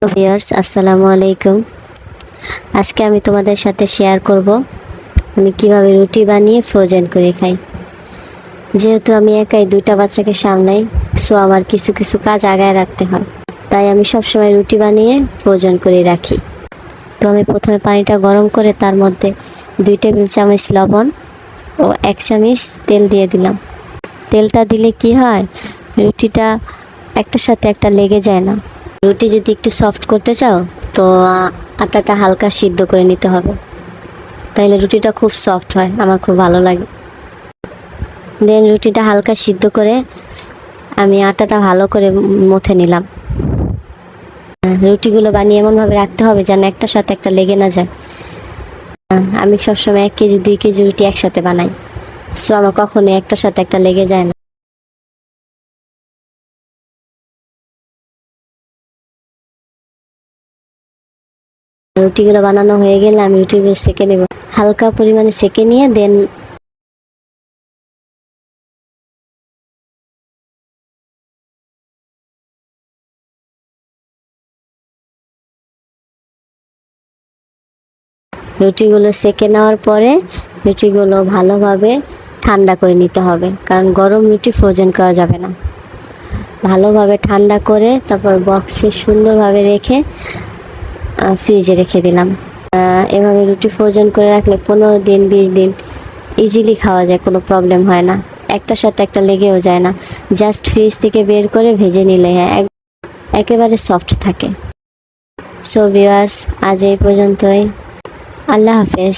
Viewers আসসালামু আলাইকুম। আজকে আমি তোমাদের সাথে শেয়ার করব আমি কিভাবে রুটি বানিয়ে ফ্রোজেন করে খাই। যেহেতু আমি একাই দুইটা বাচ্চাকে সামলাই, সো আমার কিছু কিছু কাজ আগায় রাখতে হয়, তাই আমি সবসময় রুটি বানিয়ে ফ্রোজেন করে রাখি। তো আমি প্রথমে পানিটা গরম করে তার মধ্যে 2 টেবিল চামচ লবণ ও 1 চামচ তেল দিয়ে দিলাম। তেলটা দিলে কি হয়, রুটিটা একটার সাথে একটা লেগে যায় না। রুটি যদি একটু সফট করতে চাও তো আটাটা হালকা সিদ্ধ করে নিতে হবে, তাইলে রুটিটা খুব সফট হয়, আমার খুব ভালো লাগে। দেন রুটিটা হালকা সিদ্ধ করে আমি আটাটা ভালো করে মথে নিলাম। রুটিগুলো বানিয়ে এমনভাবে রাখতে হবে যেন একটার সাথে একটা লেগে না যায়। আমি সবসময় 1 কেজি 2 কেজি রুটি একসাথে বানাই, সো আমার কখনোই একটার সাথে একটা লেগে যায় না। রুটিগুলো বানানো হয়ে গেলে আমি রুটিগুলো সেঁকে নেব, হালকা পরিমাণে সেঁকে নিয়ে দেন রুটিগুলো সেঁকে নেওয়ার পরে রুটিগুলো ভালোভাবে ঠান্ডা করে নিতে হবে, কারণ গরম রুটি ফ্রোজেন করা যাবে না। ভালোভাবে ঠান্ডা করে তারপর বক্সে সুন্দরভাবে রেখে ফ্রিজে রেখে দিলাম। এভাবে রুটি ফ্রোজেন করে রাখলে 15 দিন 20 দিন ইজিলি খাওয়া যায়, কোনো প্রবলেম হয় না, একটার সাথে একটা লেগেও যায় না। জাস্ট ফ্রিজ থেকে বের করে ভেজে নিলে একেবারে সফট থাকে। সো ভিউয়ার্স, আজ এই পর্যন্তই। আল্লাহ হাফেজ।